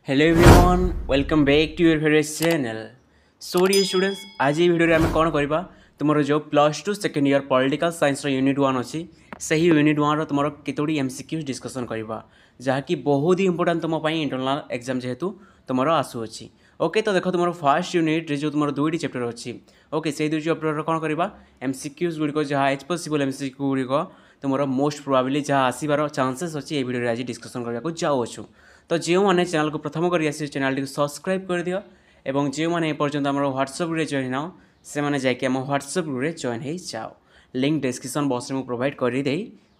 Hello everyone welcome back to your favourite channel. So dear students आज ये video आम कौन करवा तुम जो +2 second year political science unit 1 अच्छी से ही यूनिट 1 तुम केतोटी एमसीक्यूज डिस्कसन करवा जहाँकि बहुत ही इंपोर्टेंट तुम इंटरनल एग्जाम जेहेतु तुम आसूँ। ओके तो देख तुम फर्स्ट यूनिट जो तुम दुईटी चैप्टर अच्छी ओके से दुई चैप्टर कौन करवा एमसीक्यूज गुड़िक जहाँ एज पॉसिबल एमसीक्यू गुड़िक तुम मोस्ट प्रोबेबली जहाँ आसबार चांसेस अच्छी ये वीडियो आज डिस्कसन करने जाऊँ। तो जो मैंने चैनल को प्रथम कर चैनल को सब्सक्राइब कर दियो एवं जो मैंने पर्यटन आम ह्वाट्सअप ग्रुप जॉइन हो से मैंने जाकि आम ह्वाट्सअप ग्रुप जॉइन हो जाओ लिंक डिस्क्रिप्शन बॉक्स में प्रोवाइड कर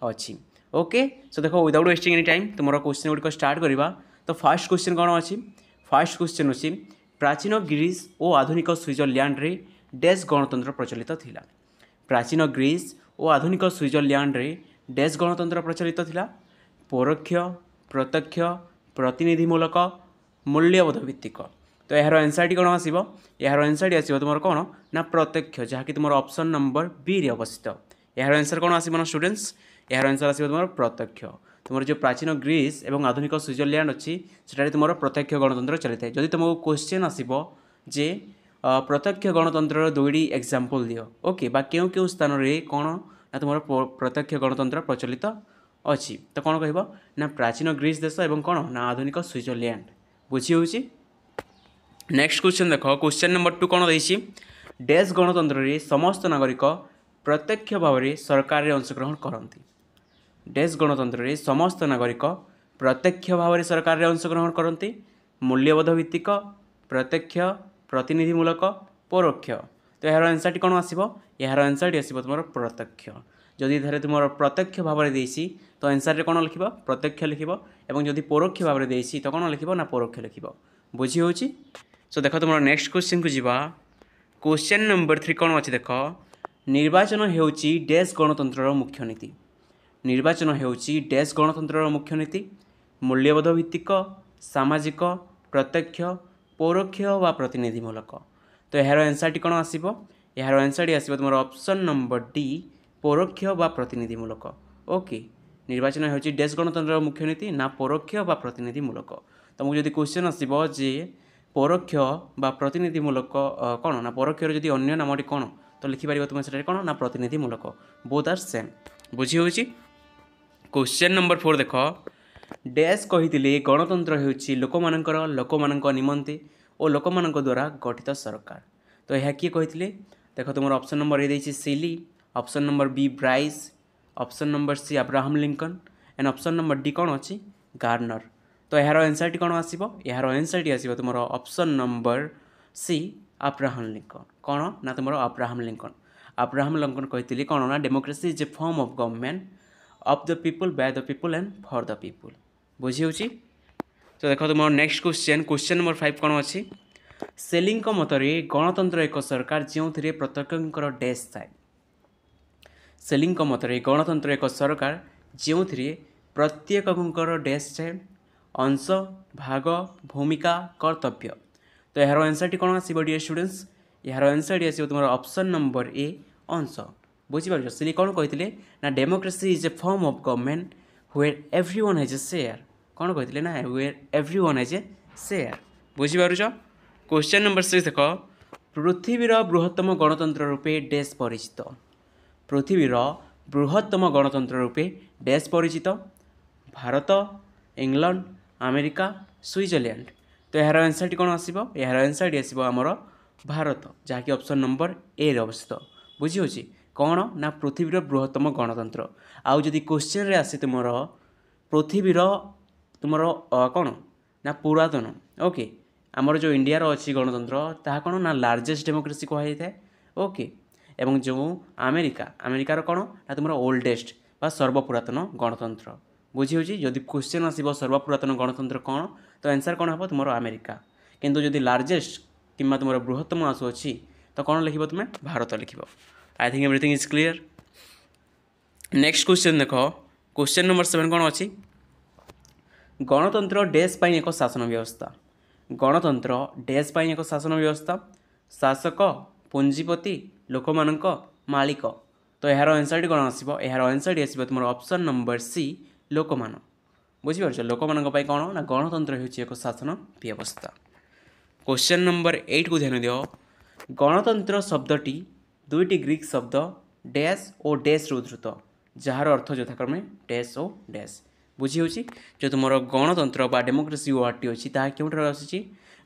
अच्छी। ओके सो देखो विदाउट वेस्टिंग एनी टाइम तुम क्वेश्चन गुड़िक स्टार्ट करवा। तो फास्ट क्वेश्चन कौन अच्छी फास्ट क्वेश्चन अच्छी प्राचीन ग्रीस और आधुनिक स्विट्जरलैंड रे डैश गणतंत्र प्रचलित थिला। प्राचीन ग्रीस और आधुनिक स्विट्जरलैंड रे डैश गणतंत्र प्रचलित थिला परोक्ष प्रत्यक्ष प्रतिनिधिमूलक मूल्यबोध भित्तिक। तो यार एनसर टी कौन आसो यार एनसर टी आसो तुम कौन ना प्रत्यक्ष जहाँकि तुम ऑप्शन नंबर बी रे अवस्थित। यार एनसर कौन आसो ना स्टूडेंट्स यार एनसर आसो तुम प्रत्यक्ष। तुम जो प्राचीन ग्रीस और आधुनिक स्विट्जरलैंड अच्छी से तुम प्रत्यक्ष गणतंत्र चली था। जदि तुमको क्वेश्चन आसो जे प्रत्यक्ष गणतंत्र दुईटी एग्जांपल दियो ओके बा क्यों क्यों स्थान में कौन ना तुम प्रत्यक्ष गणतंत्र प्रचलित अच्छी। तो कौन कह ना प्राचीन ग्रीस देश एवं कौन ना आधुनिक स्विट्जरलैंड बुझी हो। नेक्स्ट क्वेश्चन देख क्वेश्चन नंबर 2 कौन देसी डैश गणतंत्र रे समस्त नागरिक प्रत्यक्ष भाव में सरकार रे अंशग्रहण करती। डैश गणतंत्र रे समस्त नागरिक प्रत्यक्ष भाव में सरकार रे अंशग्रहण करती मूल्यबोध भित्तिक प्रत्यक्ष प्रतिनिधिमूलक परोक्ष। तो यार आंसर टी कौन आसो यार आंसर टी आसो तुम प्रत्यक्ष। जदि धरे तुम प्रत्यक्ष भाव में देसी तो आंसर रे कौन लिख प्रत्यक्ष लिख और जदि परोक्ष भाव में देसी तो कौन लिख ना परोक्ष लिख बुझी हो। सो देख तुम नेक्स्ट क्वेश्चन को जीवा। क्वेश्चन नंबर 3 कौन अच्छी देख निर्वाचन होउची डैश गणतंत्र मुख्य नीति। निर्वाचन होउची डैश गणतंत्र मुख्य नीति मूल्यबोध भित्तिक सामाजिक प्रत्यक्ष परोक्ष व प्रतिनिधिमूलक। तो यार आंसर टी कौन आसो यार आंसर टी आसो तुम ऑप्शन नंबर डी परोक्ष व प्रतिनिधिमूलक। ओके निर्वाचन होउची डैश गणतंत्र मुख्य नीति ना परोक्ष व प्रतिनिधिमूलक। तुमको जदि क्वेश्चन आसो जे परोक्ष व प्रतिनिधिमूलक कौन ना परोक्ष जदि अन्य नामटी कौन तो लिखिपर तुम से कौन ना प्रतिनिधिमूलक बोथ आर सेम बुझी हो। क्वेश्चन नंबर 4 देख डैश कही गणतंत्र होउची लोकमानंकर निमंते और लोकमानंक द्वारा गठित सरकार। तो यह किए कही देख तुम ऑप्शन नंबर ए देछि Seeley option number B Bryce option number C Abraham Lincoln and option number D कौन अच्छी गार्नर। तो यार आंसर टी कौन आसो यार आंसर टी आसो तुम option number C Abraham Lincoln कौन ना तुम अब्राहम लिंकन कही कौन ना democracy is a form of government of the people by the people and for the people बुझी हो। तो देख तुम नेक्स्ट क्वेश्चन नंबर 5 कौन अच्छी सेलिंग मतरे गणतंत्र एक सरकार जो प्रत्येक डैश थाए। सेलिंग मतरे गणतंत्र एक सरकार जो प्रत्येक डैश थाए अंश भाग भूमिका कर्तव्य। तो यार आंसर टी कौन आसो डियर स्टूडेंट्स यार आंसर टी आसो तुम ऑप्शन नंबर ए अंश बुझीपार। से कौन कही ना democracy is a form of government where everyone has a share कौन कही ना where everyone has a share बुझीपार। क्वेश्चन नंबर 6 देख पृथ्वीर बृहत्तम गणतंत्र रूपे डैश परिचित। पृथ्वीर बृहत्तम गणतंत्र रूपे डैश परिचित भारत इंग्लैंड अमेरिका स्विट्जरलैंड। तो यार आंसर टी कौन आसो यार आंसर टी आसो आमर भारत जहाँकि ऑप्शन नंबर ए रे अवस्थित बुझी हो। कौन ना पृथ्वीर बृहत्तम गणतंत्र आउ जदि क्वेश्चन रे आसे तुम पृथ्वीर तुम कौन ना पुरातन ओके आमर जो इंडिया अच्छी गणतंत्र ताहा कौन ना लार्जेस्ट डेमोक्रेसी कहुई था ओके एवं जो अमेरिकार कौन ना तुम ओल्डेस्ट बा सर्वपुरातन गणतंत्र बुझी हो। जदि क्वेश्चन आसो सर्वपुरातन गणतंत्र कौन तो आंसर कौन हम तुम अमेरिका किंतु जदि लार्जेस्ट कि तुम बृहत्तम आसुच्छी तो कौन लिख तुम भारत लिख। आई think everything is clear. Next question देख क्वेश्चन नंबर 7 कौन अच्छी गणतंत्र डैश पाई एक शासन व्यवस्था। गणतंत्र डैश पाई एक शासन व्यवस्था शासक पुंजीपति लोकमानंक मालिक। तो यार आंसर टी कौन आसो यार आंसर टी आसो तुम ऑप्शन नंबर सी लोकमान बुझिपार लोक मान कौन ना गणतंत्र होची एक शासन व्यवस्था। क्वेश्चन नंबर 8 को ध्यान दियो। गणतंत्र शब्दटी दुईटी ग्रीक शब्द डैश और डैश उद्धृत जार अर्थ यथाक्रमे डैश और डैश बुझी होची। जो तुम गणतंत्र बा डेमोक्रेसी वर्डटी अच्छी ताहा क्योंठार आसी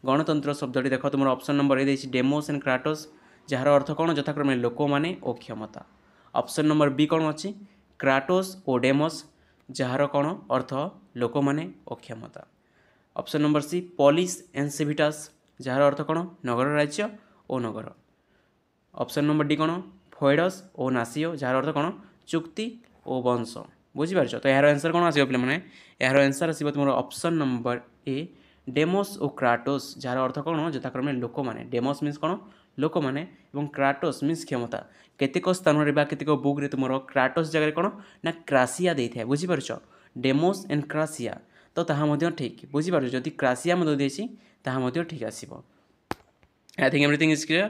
गणतंत्र शब्दटी देख तुम ऑप्शन नंबर ए देछि डेमोस एंड क्राटोस जार अर्थ कौन यथाक्रमे लोक माने और क्षमता। ऑप्शन नंबर बी कौन अच्छी क्राटोस और डेमोस जार कौन अर्थ लोक माने और क्षमता। Option number C polis and civitas जार अर्थ कौन नगर राज्य और नगर। ऑप्शन नंबर डी कौन फोइडस और नासियो जार अर्थ कौन चुक्ति और वंश बुझिपार। तो यार आंसर कौन आसो पे यार आंसर आसो तुम ऑप्शन नंबर ए डेमोस और क्राटोस जार अर्थ कौन यथाक्रमे लोक माने। डेमोस मीन्स कौन लोक माने और क्राटोस मीन्स क्षमता। केतेक स्थान में केतेक बुक रे तुम क्राटोस जगह कौन ना क्रासिया देता है बुझिपार डेमोस एंड क्रासिया तो ताहा ठीक बुझिपार जदि क्रासिया देती ताहा ठीक आसो। I think everything is clear.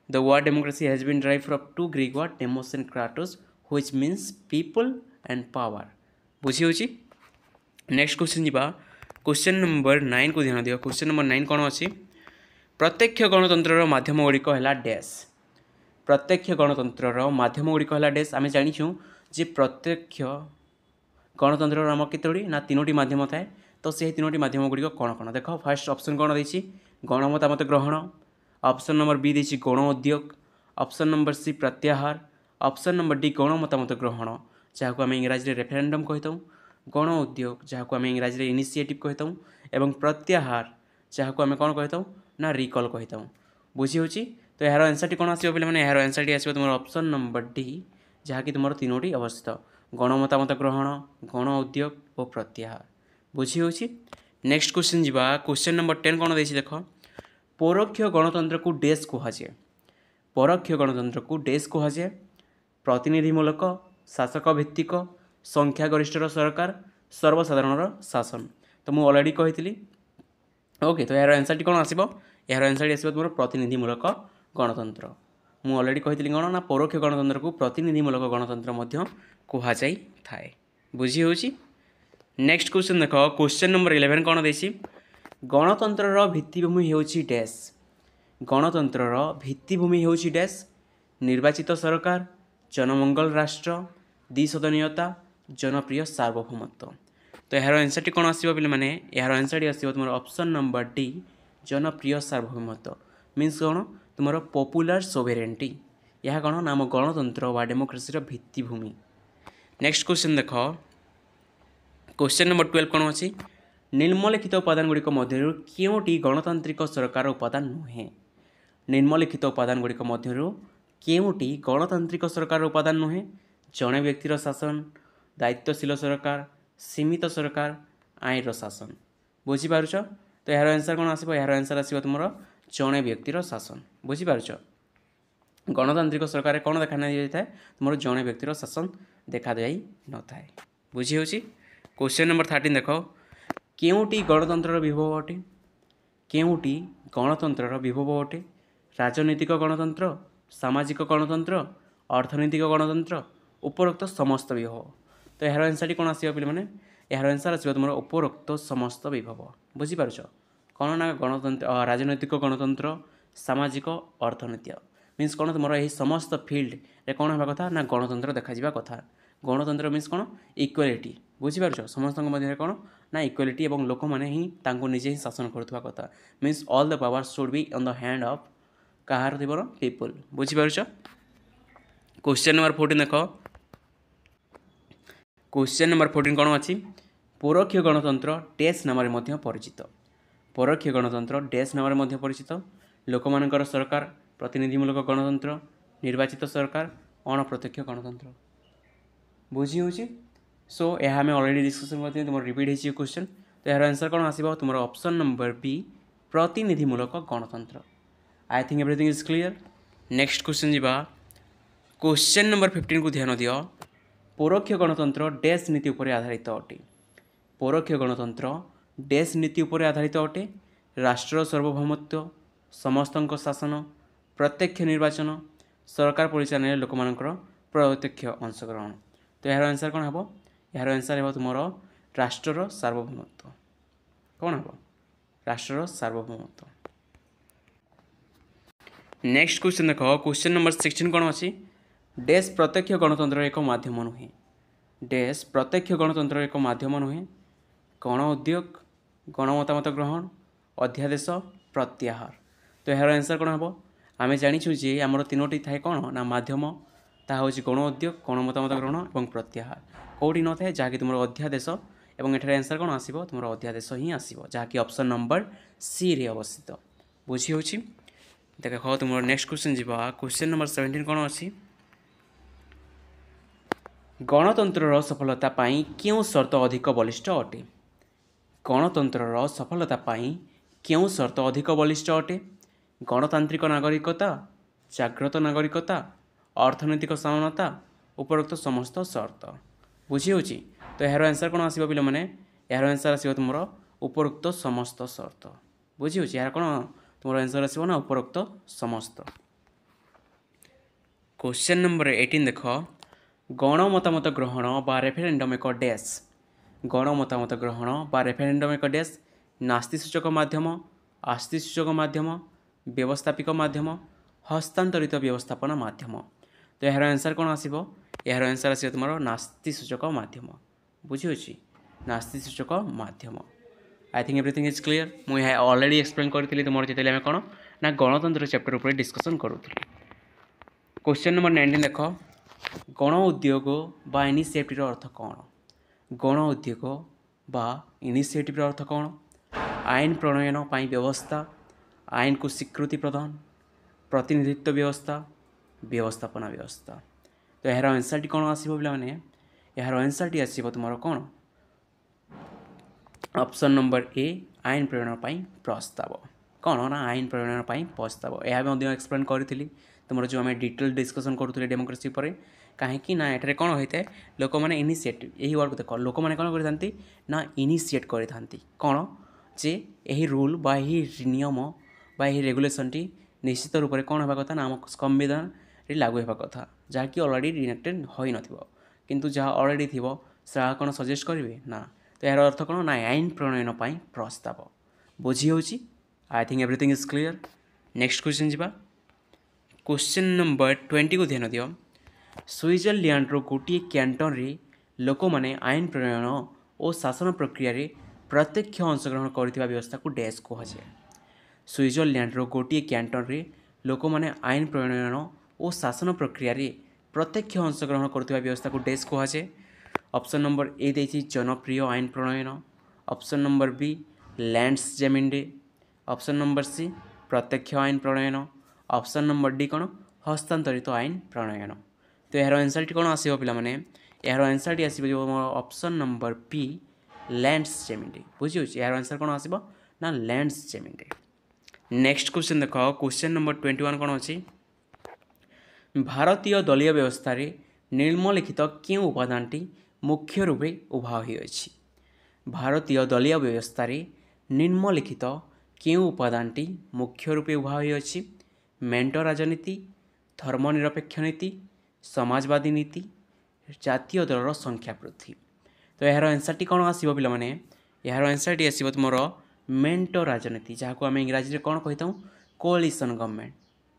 The word democracy has been drive from to Greek word demos and kratos which means people and power बुझी होची। नेक्स्ट क्वेश्चन जीवा क्वेश्चन नंबर 9 को ध्यान दियो। क्वेश्चन नंबर 9 कौन अच्छी प्रत्यक्ष गणतंत्र माध्यम गुड़िक है डैश। प्रत्यक्ष गणतंत्र माध्यम गुड़िक है डैश आम जाचु जे प्रत्यक्ष गणतंत्र नाम केतोटी ना तीनोटी माध्यम थाए। तो से तीनोटी माध्यम गुड़िक कौन कौन देख फास्ट ऑप्शन कौन देछि गणमतामत ग्रहण। ऑप्शन नंबर बी देछि गण उद्योग। ऑप्शन नंबर सी प्रत्याहार। ऑप्शन नंबर डी गणमतामत ग्रहण जहाँ आम इंग्राजी रेफरेंडम कही था। गण उद्योग जहाँ आम इंग्राजी इनिशिएटिव कही था एवं प्रत्याहार जहाँ आम कौन कही था ना रिकल कही था बुझी होची। तो यार आंसर टी कौन आसो पे यार आंसर टी आसो तुम ऑप्शन नंबर डी जहाँकि तुम तीनोटी अवस्थित गणमतामत ग्रहण गण उद्योग और प्रत्याहार बुझी होची। नेक्स्ट क्वेश्चन जीवा क्वेश्चन नंबर 10 कौन देछि देख परोक्ष गणतंत्र को डैश कहुए। परोक्ष गणतंत्र को डैश कहुए प्रतिनिधिमूलक शासक भित्तिक संख्यागरिष्ठर सरकार सर्वसाधारण शासन। तो मुझे अलरेडी कही ओके। तो यार आंसर टी कौन आसो यार आंसर टी आसो तुम प्रतिनिधिमूलक गणतंत्र। मुझे अलरेडी कही कौन ना परोक्ष गणतंत्र को प्रतिनिधिमूलक गणतंत्र कहुई थाए बुझी होची। नेक्स्ट क्वेश्चन देख क्वेश्चन नंबर 11 कौन देछि गणतंत्र भित्तिभूमि होची डैश। गणतंत्र भित्तिभूमि होची डैश निर्वाचित सरकार जनमंगल राष्ट्र द्विसदनीयता जनप्रिय सार्वभौमत्व। तो यार आंसर टी कौन आसो पे यार आंसर टी आसो तुम ऑप्शन नंबर डी जनप्रिय सार्वभौमत्व मीन्स कौन तुम पॉपुलर सोवेरेनिटी यह कौन नाम गणतंत्र व डेमोक्रेसी भित्तिभूमि। नेक्स्ट क्वेश्चन देख क्वेश्चन नंबर 12 कौन अच्छी निम्नलिखित उपादान गुड़िक मध्य क्योंटी गणतांत्रिक सरकार उपादान नुहे। निम्नलिखित उपादान गुड़िक मध्य क्योंटी गणतांत्रिक सरकार उपादान नुहे जड़े व्यक्तिर शासन दायित्वशील सरकार सीमित सरकार आईन शासन बुझीपार। तो यार आंसर कौन आसो यार आंसर आसो तुम जड़े व्यक्तिर शासन बुझीपार। गणतांत्रिक सरकार कौन देखा जाए तुम जड़े व्यक्तिर शासन देखा जाई न थाए बुझी होची। क्वेश्चन नंबर 13 देख क्योंटी गणतंत्र विभव अटे। क्योंटी गणतंत्र विभव अटे राजनीतिक गणतंत्र सामाजिक गणतंत्र अर्थनैतिक गणतंत्र उपरोक्त समस्त विभव। तो यार आंसर टी कौन आसो पे यार आंसर आसो तुम उपरोक्त समस्त विभव बुझीपार। कौन ना गणतंत्र राजनैतिक गणतंत्र सामाजिक अर्थनैतिक मीन्स कौन तुम यही समस्त फिल्ड रे कौन होगा कथा ना गणतंत्र देखा कथा। गणतंत्र मीन्स कौन इक्वालिटी बुझीपार समस्त मध्य कौन ना इक्वालिटी और लोक मैंने ही निजे ही शासन करुवा कथा means all the power should be on the hand of कहार थोर पीपल बुझीपार। क्वेश्चन नंबर 14 देख क्वेश्चन नंबर 14 कौन अच्छी परोक्ष गणतंत्र डैश नाम परिचित। परोक्ष गणतंत्र डैश नाम परिचित लोकमानकर सरकार प्रतिनिधिमूलक गणतंत्र निर्वाचित सरकार अणप्रत्यक्ष गणतंत्र बुझी होची। सो यह आम अलरेडी डिस्कसन करते तुम रिपीट हो क्वेश्चन। तो यार आंसर कौन आसो तुम ऑप्शन नंबर बी प्रतिनिधिमूलक गणतंत्र। आई think everything is clear. Next question जीवा क्वेश्चन नंबर 15 को ध्यान दियो परोक्ष गणतंत्र डैश नीति उपर आधारित अटे। परोक्ष गणतंत्र डैश नीति उपर आधारित अटे राष्ट्र सार्वभौमत्व समस्तଙ୍କ शासन प्रत्यक्ष निर्वाचन सरकार परिचालन लोकमानकर प्रत्यक्ष अंशग्रहण। तो यार आंसर कौन हम यार आंसर है तुम राष्ट्रर सार्वभौमत्व कौन हम राष्ट्रर सार्वभौमत्व। नेक्स्ट क्वेश्चन देख क्वेश्चन नंबर 16 कौन अच्छी देश प्रत्यक्ष गणतंत्र एक माध्यम नुहे देश प्रत्यक्ष गणतंत्र एक माध्यम नुहे गण उद्योग गणमतामत ग्रहण अध्यादेश प्रत्याहार। तो यार आंसर कौन हम आम जाचु जे आमर तीनोटी थाए कौन ना माध्यम ताहा हूँ गण उद्योग गणमतामत ग्रहण और प्रत्याहार कौटी न थाए जहाँकि तुम अध्यादेश और एठार आंसर कौन आसो तुम अध्यादेश ही आसो जहाँकि ऑप्शन नंबर सी रे अवस्थित बुझी हो। देख तुम नेक्स्ट क्वेश्चन जी क्वेश्चन नंबर 17 कौन अच्छी गणतंत्र सफलता पाई क्यों शर्त अधिक बलिष्ठ अटे गणतंत्र सफलता पाई क्यों शर्त अधिक बलिष्ठ अटे गणतांत्रिक नागरिकता जाग्रत नागरिकता अर्थनैतिक समानता उपरोक्त समस्त शर्त बुझी हो। तो यार आंसर कौन आसो पे मैंने यार आंसर आसो तुम उपरोक्त समस्त शर्त बुझी हो। यार कौन तुम आंसर आसो ना उपरोक्त समस्त। क्वेश्चन नंबर 18 देख गणमतामत ग्रहण बा रेफरेंडम एक डैश गणमतामत ग्रहण बा रेफरेंडम एक डैश नास्तिसूचक माध्यम आस्तिसूचक माध्यम व्यवस्थापिक माध्यम हस्तांतरित व्यवस्थापन माध्यम। तो यार आंसर कौन आसो यार आंसर आसो तुम नास्तिसूचक माध्यम बुझी हो नास्तिसूचक माध्यम। आई थिंक एवरीथिंग इज क्लीयर मुझे ऑलरेडी एक्सप्लेन करी तुम जिते कौन ना गणतंत्र चैप्टर उपर डिस्कसन करूँ। क्वेश्चन नंबर 19 देख गण उद्योग बा इनिशिएटिव अर्थ कौन गण उद्योग बा इनिशिएटिव अर्थ कौन आईन प्रणयन पाई व्यवस्था आईन को स्वीकृति प्रदान प्रतिनिधित्व व्यवस्था व्यवस्थापना व्यवस्था। तो यार आंसर टी कौन आसो पे यार आंसर टी आसो तुम कौन ऑप्शन नंबर ए आईन प्रणयन पाई प्रस्ताव कौन ना आईन प्रणयन पाई प्रस्ताव यह एक्सप्लेन करी तुम जो आम डिटेल डिस्कसन करूँ डेमोक्रेसी पर कहीं ना एठारे कौन होता है लोक मैंने इनिशिएटिव यही वर्ड को देख लोक मैंने कौन करते ना इनिशिएट करते कौन जे यही रूल बा यही नियम बा यही रेगुलेसन टी निश्चित रूप से कौन होगा कथा ना आम संविधान लागू होगा कथा जहाँकि अलरेडी इनेक्टेड हो किंतु जहाँ अलरेडी थी से कौन सजेस्ट करेंगे ना। तो यार अर्थ कौन ना आईन प्रणयन पाई प्रस्ताव बुझी हो। I think everything is clear. Next question जी क्वेश्चन नंबर 20 को ध्यान दियो स्विट्जरलैंड गोटे कैंटन रे लोक मैंने आईन प्रणयन और शासन प्रक्रिया रे प्रत्यक्ष अंशग्रहण करथिबा व्यवस्था को डैश कहुए स्विट्जरलैंड गोटे कैंटन रे लोक मैंने आईन प्रणयन और शासन प्रक्रिया रे प्रत्यक्ष अंशग्रहण करथिबा व्यवस्था को डैश कहुए। ऑप्शन नंबर ए देछि जनप्रिय आईन प्रणयन option number B Landsgemeinde option number C प्रत्यक्ष आईन प्रणयन ऑप्शन नंबर डी कौन हस्तांतरित आईन प्रणयन। तो यार आंसर टी कौन आसो पे यार आंसर टी आसो जो ऑप्शन नंबर पी लैंड्सजेमेंडे बुझी हो। यार आंसर कौन आसो ना लैंड्सजेमेंडे। नेक्स्ट क्वेश्चन देख क्वेश्चन नंबर 21 कौन अच्छी भारतीय दलीय व्यवस्था रे निम्नलिखित क्यों उपादानटी मुख्य रूपे उभा होई अछि भारतीय दलीय व्यवस्था रे निम्नलिखित क्यों उपादानटी मुख्य रूपे उभा होई अछि मेंट राजनीति धर्मनिरपेक्ष नीति समाजवादी नीति जातीय दलर संख्या वृद्धि। तो यार आंसर टी कौन आसो पे मैंने यार आंसर टी आसो तुम मेंट राजनीति जहाँ को आम इंग्राजी में कौन कही था कोलिशन गवर्नमेंट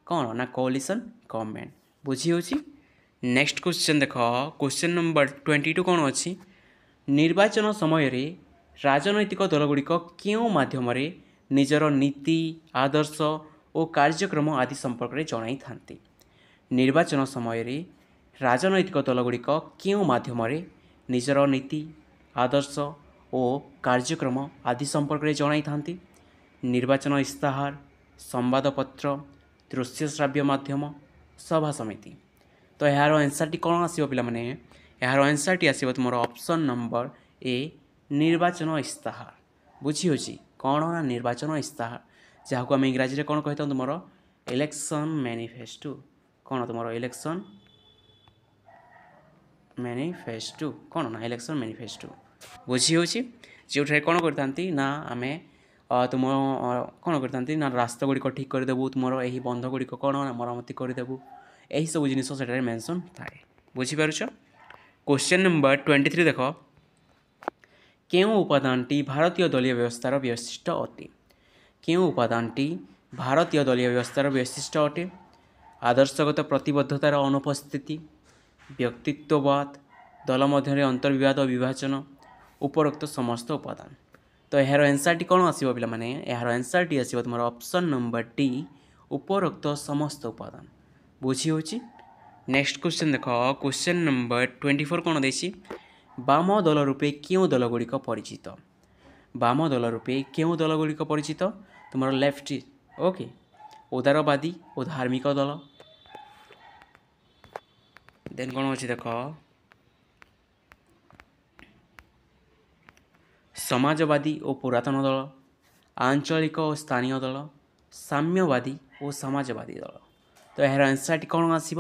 कौन ना कोलिशन गवर्नमेंट बुझी हो। नेक्स्ट क्वेश्चन देख क्वेश्चन नंबर 22 कौन अच्छी निर्वाचन समय रे राजनैतिक दलगुड़िक क्यों माध्यम रे निजर नीति आदर्श और कार्यक्रम आदि संपर्क में जनाई थांती निर्वाचन समय रे राजनैतिक दलगुड़िक क्यों माध्यम रे निजर नीति आदर्श और कार्यक्रम आदि संपर्क में जनाई थांती निर्वाचन इस्ताहार संवादपत्र दृश्य श्राव्य माध्यम सभा समिति। तो यार आंसर टी कौन आसो पे मैंने यार आंसर टी आसो तुम ऑप्शन नंबर ए निर्वाचन इस्ताहार बुझी हो कौन ना निर्वाचन इस्ताहार जहाँ को आम इंग्राजी में कौन कही था तुम इलेक्शन मैनिफेस्टो कौन तुम इलेक्शन मैनिफेस्टो कौन ना इलेक्शन मैनिफेस्टो बुझी हो जो कौन करता ना आम तुम कौन करता ना रास्ता गुड़िक ठीक करदेबू तुम यही बंध गुड़िक कौन मरम्मती करदेबू यही सब जिनिस से मेंशन थाए बुझीपार। क्वेश्चन नंबर 23 देख କେଉଁ ଉପାଦାନଟି ଭାରତୀୟ ଦଳୀୟ ବ୍ୟବସ୍ଥାର ବୈଶିଷ୍ଟ୍ୟ ଅଟେ? କେଉଁ ଉପାଦାନଟି ଭାରତୀୟ ଦଳୀୟ ବ୍ୟବସ୍ଥାର ବୈଶିଷ୍ଟ୍ୟ ଅଟେ? ଆଦର୍ଶଗତ ପ୍ରତିବଦ୍ଧତାର ଅନୁପସ୍ଥିତି, ବ୍ୟକ୍ତିତ୍ୱବାଦ, ଦଳ ମଧ୍ୟରେ ଅନ୍ତର୍ବିବାଦ ଓ ବିଭାଜନ, ଉପରୋକ୍ତ ସମସ୍ତ ଉପାଦାନ। ତ ଏହାର ଆନ୍ସର୍ଟି କ'ଣ ଆସିବ ପିଲାମାନେ? ଏହାର ଆନ୍ସର୍ଟି ଆସିବ ତୁମର ଅପସନ୍ ନମ୍ବର ଡି, ଉପରୋକ୍ତ ସମସ୍ତ ଉପାଦାନ। ବୁଝି ହେଉଛି? ନେକ୍ସଟ କ୍ୱେଶ୍ଚନ୍ ଦେଖ, କ୍ୱେଶ୍ଚନ୍ ନମ୍ବର 24 କ'ଣ ଦେଇଛି? ବାମ ଦଳ ରୂପେ କେଉଁ ଦଳଗୁଡ଼ିକ ପରିଚିତ? ବାମ ଦଳ ରୂପେ କେଉଁ ଦଳଗୁଡ଼ିକ ପରିଚିତ? ତୁମର ଲେଫ୍ଟ, ଓକେ, ଉଦାରବାଦୀ ଓ ଧାର୍ମିକ ଦଳ। ଦେନ୍ କ'ଣ ଅଛି ଦେଖ, ସମାଜବାଦୀ ଓ ପୁରାତନ ଦଳ, ଆଞ୍ଚଳିକ ଓ ସ୍ଥାନୀୟ ଦଳ, ସାମ୍ୟବାଦୀ ଓ ସମାଜବାଦୀ ଦଳ। ତ ଏହାର ଆନ୍ସର୍ଟି କ'ଣ ଆସିବ?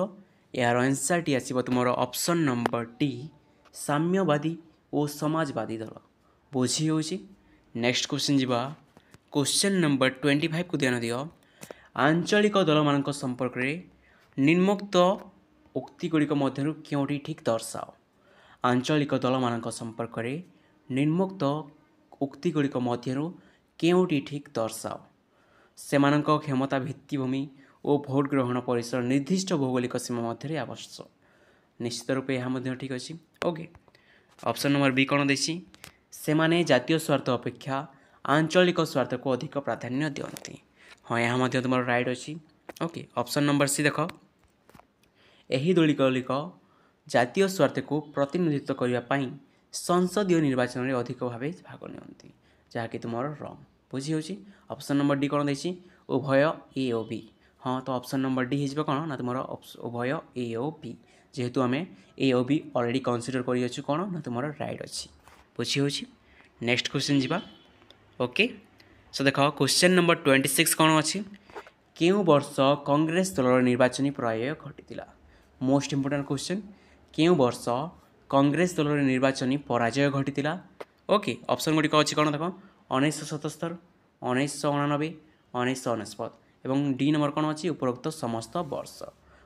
ଏହାର ଆନ୍ସର୍ଟି ଆସିବ ତୁମର ଅପସନ୍ ନମ୍ବର ଡି, ସାମ୍ୟବାଦୀ ଓ ସମାଜବାଦୀ ଦଳ। ବୁଝି ହେଉଛି? ନେକ୍ସଟ କ୍ୱେଶ୍ଚନ୍ ଯିବା, କ୍ୱେଶ୍ଚନ୍ ନମ୍ବର 25କୁ ଧ୍ୟାନ ଦିଅ। ଆଞ୍ଚଳିକ ଦଳମାନଙ୍କ ସମ୍ପର୍କରେ ନିମ୍ନୋକ୍ତ ଉକ୍ତିଗୁଡ଼ିକ ମଧ୍ୟରୁ କେଉଁଟି ଠିକ୍ ଦର୍ଶାଅ? ଆଞ୍ଚଳିକ ଦଳମାନଙ୍କ ସମ୍ପର୍କରେ ନିମ୍ନୋକ୍ତ ଉକ୍ତିଗୁଡ଼ିକ ମଧ୍ୟରୁ କେଉଁଟି ଠିକ୍ ଦର୍ଶାଅ? ସେମାନଙ୍କ କ୍ଷମତା ଭିତ୍ତିଭୂମି ଓ ଭୋଟ ଗ୍ରହଣ ପରିସର ନିର୍ଦ୍ଦିଷ୍ଟ ଭୌଗୋଳିକ ସୀମା ମଧ୍ୟରେ ଆବଶ୍ୟକ। ନିଶ୍ଚିତ ରୂପେ ଏହା ମଧ୍ୟ ଠିକ୍ ଅଛି। ଓକେ, ଅପସନ୍ ନମ୍ବର ବି କ'ଣ ଦେଇଛି? ସେମାନେ ଜାତୀୟ ସ୍ୱାର୍ଥ ଅପେକ୍ଷା ଆଞ୍ଚଳିକ ସ୍ୱାର୍ଥକୁ ଅଧିକ ପ୍ରାଧାନ୍ୟ ଦିଅନ୍ତି। ହଁ, ଏହା ମଧ୍ୟ ତୁମର ରାଇଟ୍ ଅଛି। ଓକେ, ଅପସନ୍ ନମ୍ବର ସି ଦେଖ, ଏହି ଦଳଗୁଡ଼ିକ ଜାତୀୟ ସ୍ୱାର୍ଥକୁ ପ୍ରତିନିଧିତ୍ୱ କରିବା ପାଇଁ ସଂସଦୀୟ ନିର୍ବାଚନରେ ଅଧିକ ଭାବେ ଭାଗ ନିଅନ୍ତି, ଯାହାକି ତୁମର ରଙ୍ଗ। ବୁଝି ହେଉଛି? ଅପସନ୍ ନମ୍ବର ଡି କ'ଣ ଦେଇଛି? ଉଭୟ ଏ ଓ ବି। ହଁ, ତ ଅପସନ୍ ନମ୍ବର ଡି ହେଇଯିବ କ'ଣ ନା ତୁମର ଉଭୟ ଏ ଓ ବି। ଯେହେତୁ ଆମେ ଏ ଓ ବି ଅଲରେଡ଼ି କନସିଡର କରିଅଛୁ, କ'ଣ ନା ତୁମର ରାଇଟ୍ ଅଛି। ବୁଝି ହେଉଛି? ନେକ୍ସଟ କ୍ୱେଶ୍ଚନ୍ ଯିବା। ଓକେ, ସୋ ଦେଖ, କ୍ୱେଶ୍ଚନ୍ ନମ୍ବର 26 କ'ଣ ଅଛି? କେଉଁ ବର୍ଷ କଂଗ୍ରେସ ଦଳର ନିର୍ବାଚନୀ ପରାଜୟ ଘଟିଥିଲା? Most important question. କେଉଁ ବର୍ଷ କଂଗ୍ରେସ ଦଳର ନିର୍ବାଚନୀ ପରାଜୟ ଘଟିଥିଲା? ଓକେ, ଅପସନ୍ ଗୁଡ଼ିକ ଅଛି କ'ଣ ଦେଖ, 1977, 1989, 1999 ଏବଂ ଡି ନମ୍ବର କ'ଣ ଅଛି? ଉପରୋକ୍ତ ସମସ୍ତ ବର୍ଷ।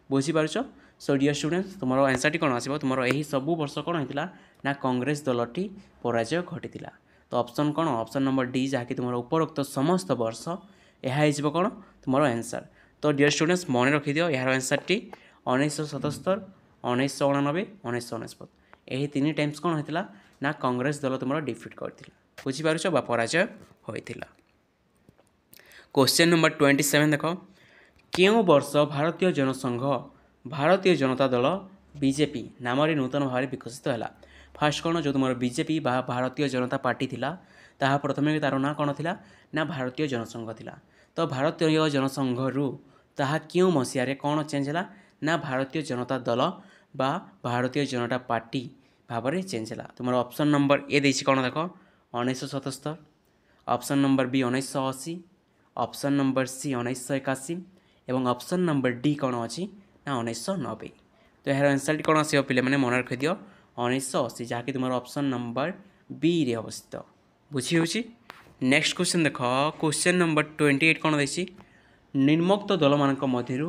ବୁଝିପାରୁଛ? ସୋ ଡିୟର୍ ଷ୍ଟୁଡେଣ୍ଟସ୍, ତୁମର ଆନ୍ସର୍ଟି କ'ଣ ଆସିବ? ତୁମର ଏହି ସବୁ ବର୍ଷ କ'ଣ ହେଇଥିଲା ନା କଂଗ୍ରେସ ଦଳଟି ପରାଜୟ ଘଟିଥିଲା। ତ ଅପସନ୍ କ'ଣ? ଅପସନ୍ ନମ୍ବର ଡି, ଯାହାକି ତୁମର ଉପରୋକ୍ତ ସମସ୍ତ ବର୍ଷ, ଏହା ହେଇଯିବ କ'ଣ ତୁମର ଆନ୍ସର୍। ତ ଡିୟର୍ ଷ୍ଟୁଡେଣ୍ଟସ୍, ମନେ ରଖିଦିଅ ଏହାର ଆନ୍ସର୍ଟି 1977, 1989, 1999 ଏହି ତିନି ଟାଇମ୍ସ କ'ଣ ହୋଇଥିଲା ନା କଂଗ୍ରେସ ଦଳ ତୁମର ଡିଫିଟ୍ କରିଥିଲା। ବୁଝିପାରୁଛ ବା ପରାଜୟ ହୋଇଥିଲା। କ୍ୱେଶ୍ଚନ୍ ନମ୍ବର 27 ଦେଖ, କେଉଁ ବର୍ଷ ଭାରତୀୟ ଜନସଂଘ ଭାରତୀୟ ଜନତା ଦଳ ବିଜେପି ନାମରେ ନୂତନ ଭାବରେ ବିକଶିତ ହେଲା? ଫାର୍ଷ୍ଟ କ'ଣ, ଯେଉଁ ତୁମର ବିଜେପି ବା ଭାରତୀୟ ଜନତା ପାର୍ଟି ଥିଲା, ତାହା ପ୍ରଥମେ ତା'ର ନାଁ କ'ଣ ଥିଲା ନା ଭାରତୀୟ ଜନସଂଘ ଥିଲା। ତ ଭାରତୀୟ ଜନସଂଘରୁ ତାହା କେଉଁ ମସିହାରେ କ'ଣ ଚେଞ୍ଜ ହେଲା ନା ଭାରତୀୟ ଜନତା ଦଳ ବା ଭାରତୀୟ ଜନତା ପାର୍ଟି ଭାବରେ ଚେଞ୍ଜ ହେଲା। ତୁମର ଅପସନ୍ ନମ୍ବର ଏ ଦେଇଛି କ'ଣ ଦେଖ, 1977, ଅପସନ୍ ନମ୍ବର ବି 1980, ଅପସନ୍ ନମ୍ବର ସି 1981 ଏବଂ ଅପସନ୍ ନମ୍ବର ଡି କ'ଣ ଅଛି ନା 1990। ତ ଏହାର ଆନ୍ସର୍ଟି କ'ଣ ଆସିବ ପିଲାମାନେ? ମନେ ରଖିଦିଅ 1980, ଯାହାକି ତୁମର ଅପସନ୍ ନମ୍ବର ବିରେ ଅବସ୍ଥିତ। ବୁଝି ହେଉଛି? ନେକ୍ସଟ କ୍ୱେଶ୍ଚନ୍ ଦେଖ, କ୍ୱେଶ୍ଚନ୍ ନମ୍ବର 28 କ'ଣ ଦେଇଛି? ନିମ୍ନୋକ୍ତ ଦଳମାନଙ୍କ ମଧ୍ୟରୁ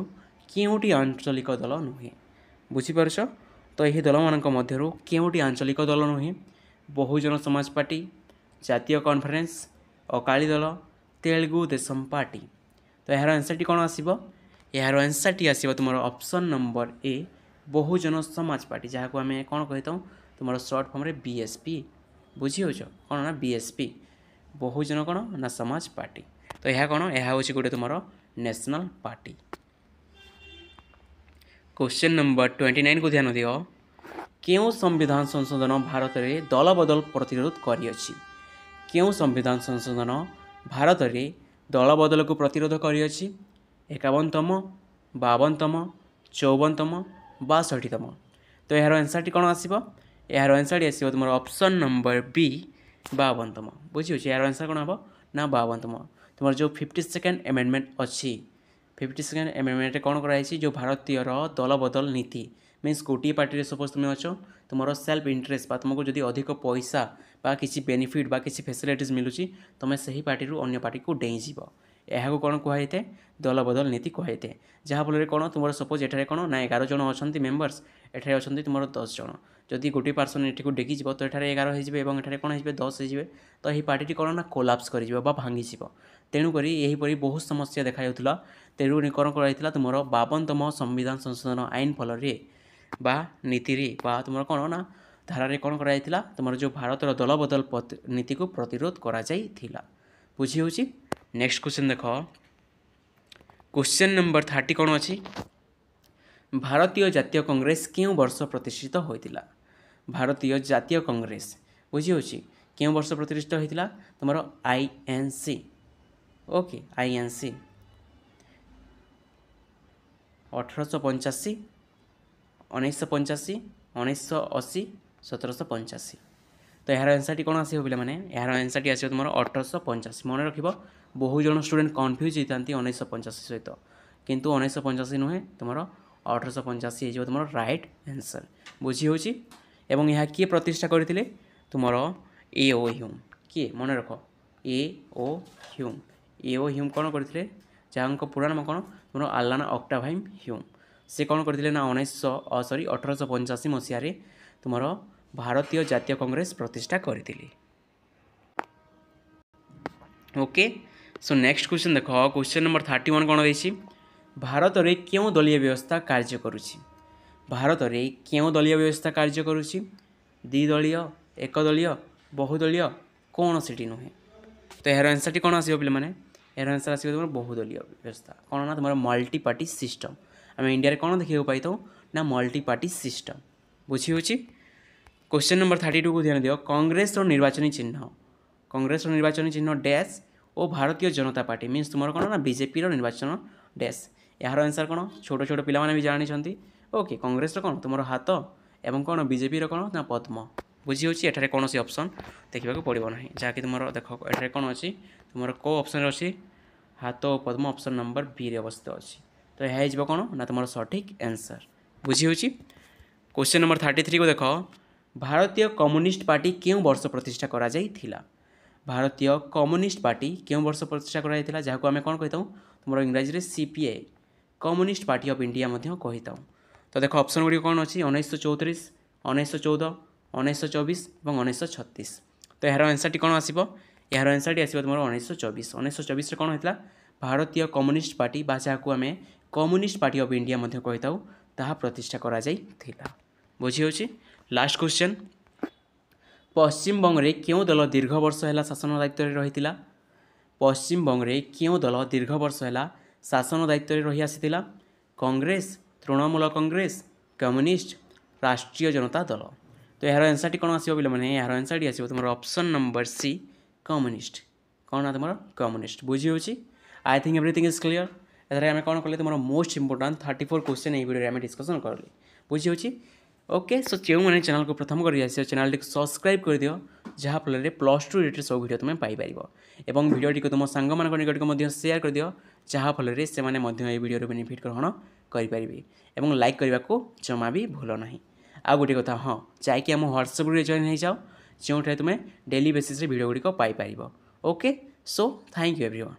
କେଉଁଟି ଆଞ୍ଚଳିକ ଦଳ ନୁହେଁ? ବୁଝିପାରୁଛ? ତ ଏହି ଦଳମାନଙ୍କ ମଧ୍ୟରୁ କେଉଁଟି ଆଞ୍ଚଳିକ ଦଳ ନୁହେଁ? ବହୁଜନ ସମାଜ ପାର୍ଟି, ଜାତୀୟ କନଫରେନ୍ସ, ଅକାଳୀ ଦଳ, ତେଲୁଗୁ ଦେଶମ ପାର୍ଟି। ତ ଏହାର ଆନ୍ସର୍ଟି କ'ଣ ଆସିବ? ଏହାର ଆନ୍ସର୍ଟି ଆସିବ ତୁମର option number A, Bahujan Samaj party, ଯାହାକୁ ଆମେ କ'ଣ କହିଥାଉ ତୁମର ସର୍ଟ ଫର୍ମରେ BSP। ବୁଝିହେଉଛ? କ'ଣ ନା BSP, ବହୁଜନ କ'ଣ ନା ସମାଜ ପାର୍ଟି। ତ ଏହା କ'ଣ? ଏହା ହେଉଛି ଗୋଟେ ତୁମର ନ୍ୟାସନାଲ୍ ପାର୍ଟି। क्वेश्चन नंबर 29 को ध्यान दियो, केउं संविधान संशोधन भारत में दल बदल प्रतिरोध करियछि? केउं संविधान संशोधन भारत में दल बदल को प्रतिरोध करियछि? 51तम, 52तम, 54तम, 62तम। तो यार आंसर कौन आसीबो? यार आंसर आसीबो तुम ऑप्शन नंबर बी 52तम। बुझी यार आंसर कौन हम ना 52तम। तुम जो 52nd एमेंडमेंट अच्छी 52nd एमेंडमेंट कौन कराई जो भारतीय दल बदल नीति मीन्स गोटे पार्टी सपोज तुम अच्छो तुम सेल्फ इंटरेस्ट तुमको जदि अधिक पैसा बा किसी बेनिफिट बा किसी फैसिलिटीज मिलूँ तुम से ही पार्टी अन्य पार्टी को डेईज यहाँ कौन कहुए दलबदल नीति कहुए जहाँफल कौन तुम सपोज एठारे कौन ना 11 जन अच्छा मेम्बर्स एठारे अच्छा तुम 10 जन जदि गोटे पर्सन एठी को डेकी तो एठारे 11 हो कौन हो 10 हो तो यही पार्टी कौन ना कोलाप्स कर भांगी तेणुक यहीपरी बहुत समस्या देखा तेणु कौन कर तुम 52तम संविधान संशोधन आईन फल बा नीति बा तुम कौन ना धारा कौन कर तुम जो भारतर दलबदल नीति को प्रतिरोध करा बुझी हो। नेक्स्ट क्वेश्चन देख क्वेश्चन नंबर 30 कौन अच्छी भारतीय जातीय कांग्रेस क्यों वर्ष प्रतिष्ठित होता भारतीय जातीय कांग्रेस बुझी हो क्यों वर्ष प्रतिष्ठित होता तुम INC ओके INC 1885 1985 1980 1785 तो यार आंसर कौन आसो पे मैंने यार आंसर आसो तुम 1885 मन रख बहु जन स्टूडेंट कन्फ्यूज होता 1985 सहित किंतु 1985 नुहे तुम 1885 हो तुम राइट आंसर बुझी हो। यह किए प्रतिष्ठा करते तुम A.O. ह्यूम किए मन रख A.O. ह्यूम कौन करते जहाँ पूरा नाम कौन तुम आलान ऑक्टाभाइम ह्यूम से कौन करते ना 1885 मसीह तुम भारतीय जातीय कांग्रेस प्रतिष्ठा करते। ओके सो नेक्स्ट क्वेश्चन देख क्वेश्चन नंबर 31 कौन रही भारत में क्यों दलीय व्यवस्था कार्य करुच्ची भारत में क्यों दलीय व्यवस्था कार्य करुच्ची द्विदलीय एकदलीय बहुदलीय कौन सी नुहे तो यार आंसर कौन आसो पे मैंने यार आंसर आसो तुम बहुदलीय व्यवस्था कौन ना तुम मल्टी पार्टी सिस्टम आम इंडिया कौन देखा पाई ना मल्टी पार्टी सिस्टम बुझी हो। क्वेश्चन नंबर 32 को ध्यान दियो कांग्रेस निर्वाचन चिन्ह डैश और भारतीय जनता पार्टी मीन्स तुम कौन ना बीजेपी निर्वाचन डैश यार आंसर कौन छोट छोट पिला भी जानी ओके कांग्रेस कौन तुम हाथ एवं कौन बीजेपी कौन ना पद्म बुझी हो। एठारे कौन सी ऑप्शन देखा पड़ो ना जहाँकि तुम देख एठारे कौन अच्छी तुम कौ ऑप्शन अच्छी हाथ और पद्म ऑप्शन नंबर बी रे अवस्थित अच्छी तो यह कौन ना तुम सठिक आंसर बुझी हो। क्वेश्चन नंबर 33 को देख भारतीय कम्युनिस्ट पार्टी क्यों वर्ष प्रतिष्ठा करा जाइथिला भारतीय कम्युनिस्ट पार्टी क्यों वर्ष प्रतिष्ठा करा जहाँ को आम कौन कही तुम इंग्राजी CPI communist party of India कही तो देख ऑप्शन गुड़ी कौन अच्छी 1934 1914 1924 और 1936 तो यार आंसर कौन आसो यार आंसर आसो तुम 1924 1924 कौन होता भारतीय कम्युनिस्ट पार्टी जहाँ को आम कम्युनिस्ट पार्टी ऑफ इंडिया कही ताहा प्रतिष्ठा करा जाइथिला बुझी हो। लास्ट क्वेश्चन पश्चिम बंग रे क्यों दल दीर्घ वर्ष है शासन दायित्व रही पश्चिम बंग रे क्यों दल दीर्घ वर्ष है शासन दायित्व रही आसीथिला कांग्रेस तृणमूल कांग्रेस कम्युनिस्ट राष्ट्रीय जनता दल तो यार आंसर कौन आसो पे मैंने यार आंसर आसो तुम ऑप्शन नंबर C कम्युनिस्ट कौन ना तुम कम्युनिस्ट बुझी हो। I think everything is clear एथारे आम कौन कले तुम मोस्ट इंपोर्टाट 34 क्वेश्चन ये वीडियो में डिस्कसन करली बुझी हो। ओके सो जो मैंने चैनल को प्रथम कर चैनल टी सब्सक्राइब कर दियो जहाँफल +2 रिलेटेड सब वीडियो तुम पाइपर और वीडियो को तुम सांग मान निकट को शेयर कर दियो जहाँफल से मैंने वीडियो बेनिफिट ग्रहण करेंगे और लाइक करने को जमा भी भूल ना आ गोटे कथा हाँ जाकि आम व्हाट्सएप ग्रुप जॉइन हो जाओ जो तुम्हें डेली बेसिस वीडियो गुड़िक पाइपर okay so thank you everyone.